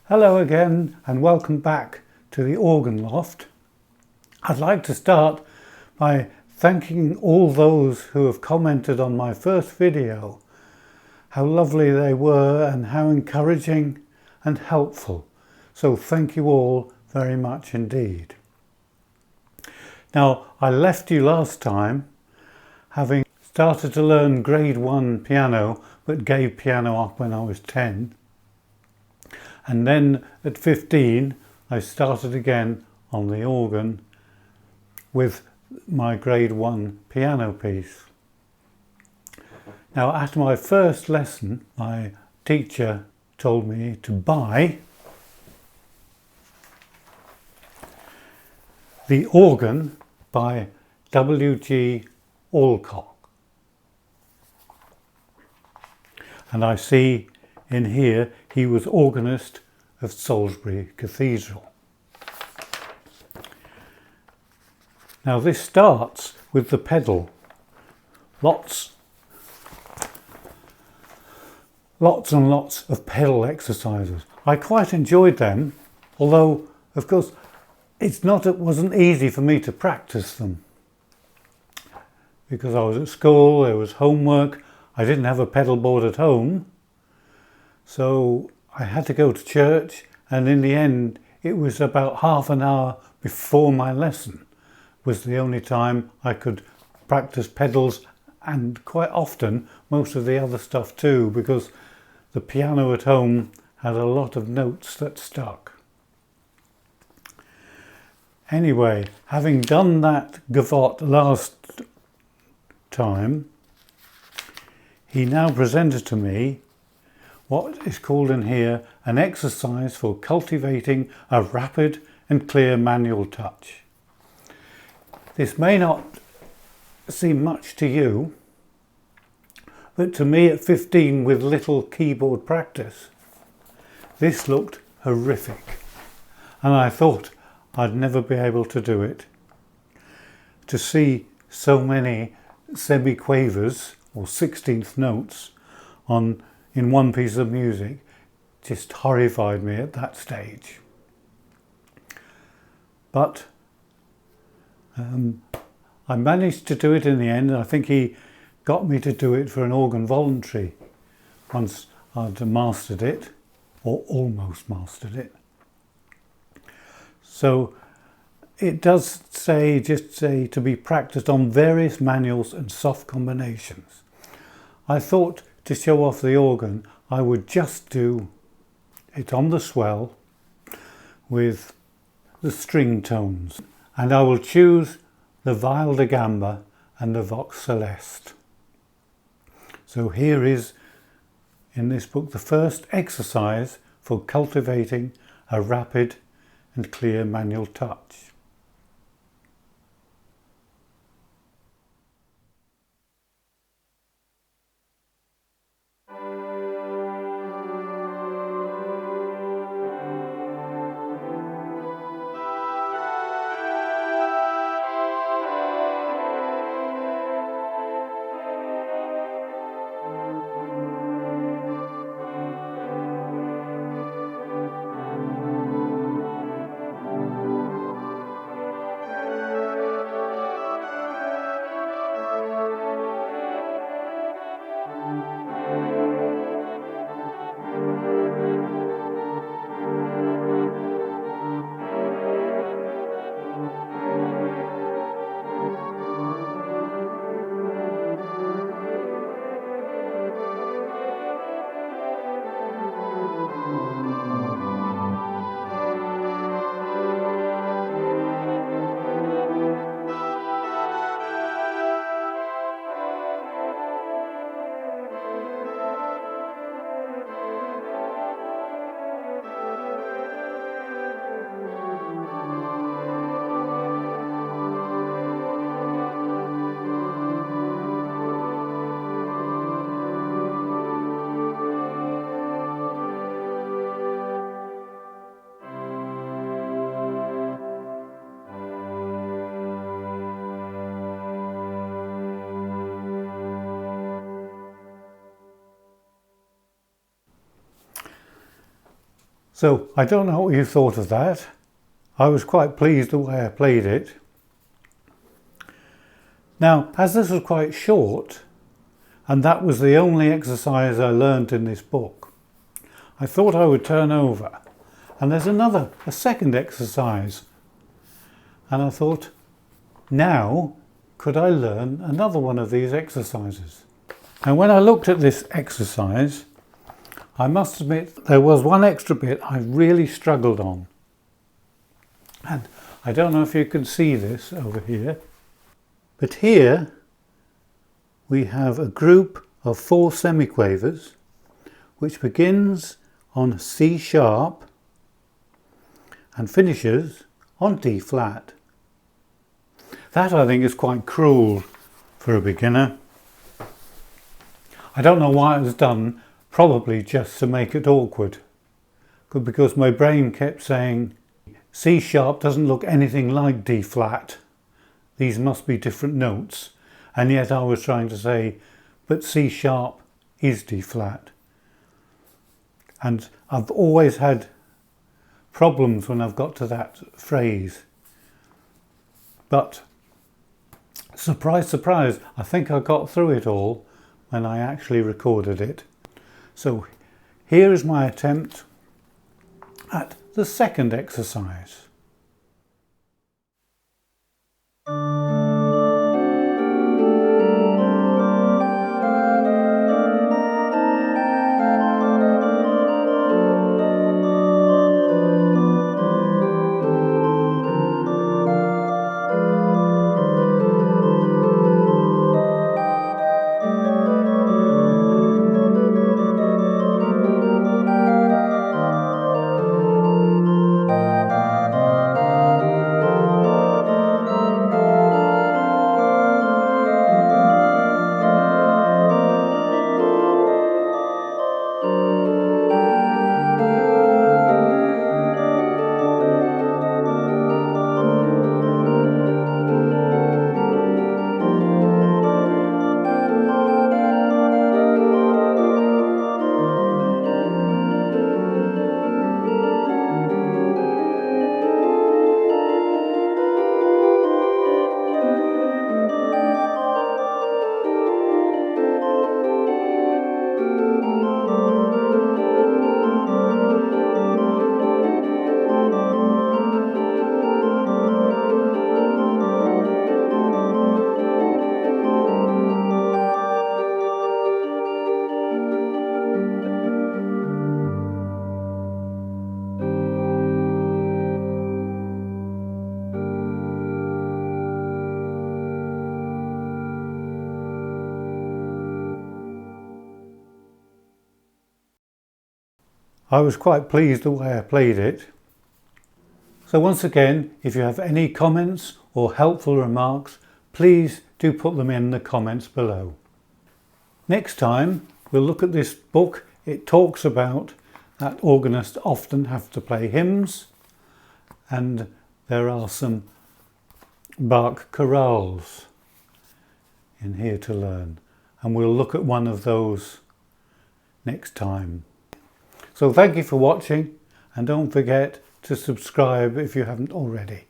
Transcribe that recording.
Hello again and welcome back to the Organ Loft. I'd like to start by thanking all those who have commented on my first video, how lovely they were and how encouraging and helpful. So thank you all very much indeed. Now, I left you last time having started to learn grade 1 piano but gave piano up when I was 10. And then at 15 I started again on the organ with my grade 1 piano piece. Now at my first lesson my teacher told me to buy The Organ by W G Alcock. And I see in here he was organist of Salisbury Cathedral. Now this starts with the pedal. Lots and lots of pedal exercises. I quite enjoyed them, although of course it wasn't easy for me to practice them. Because I was at school, there was homework, I didn't have a pedal board at home. So I had to go to church, and in the end it was about half an hour before my lesson was the only time I could practice pedals, and quite often most of the other stuff too, because the piano at home had a lot of notes that stuck. Anyway, having done that gavotte last time, he now presented to me what is called in here an exercise for cultivating a rapid and clear manual touch. This may not seem much to you, but to me at 15 with little keyboard practice, this looked horrific, and I thought I'd never be able to do it. To see so many semiquavers or 16th notes in one piece of music just horrified me at that stage. But I managed to do it in the end. I think he got me to do it for an organ voluntary once I'd mastered it, or almost mastered it. So it does just say to be practiced on various manuals and soft combinations. I thought to show off the organ I would just do it on the swell with the string tones, and I will choose the viol da gamba and the vox celeste. So here is in this book the first exercise for cultivating a rapid and clear manual touch. So I don't know what you thought of that. I was quite pleased the way I played it. Now, as this was quite short, and that was the only exercise I learnt in this book, I thought I would turn over. And there's a second exercise. And I thought, now could I learn another one of these exercises? And when I looked at this exercise, I must admit there was one extra bit I really struggled on. And I don't know if you can see this over here, but here we have a group of 4 semiquavers which begins on C sharp and finishes on D flat. That I think is quite cruel for a beginner. I don't know why it was done, probably just to make it awkward, because my brain kept saying C sharp doesn't look anything like D flat. These must be different notes. And yet I was trying to say, but C sharp is D flat. And I've always had problems when I've got to that phrase. But surprise, surprise, I think I got through it all when I actually recorded it. So here is my attempt at the second exercise. I was quite pleased the way I played it. So once again, if you have any comments or helpful remarks, please do put them in the comments below. Next time we'll look at this book. It talks about that organists often have to play hymns, and there are some Bach chorales in here to learn, and we'll look at one of those next time. So thank you for watching, and don't forget to subscribe if you haven't already.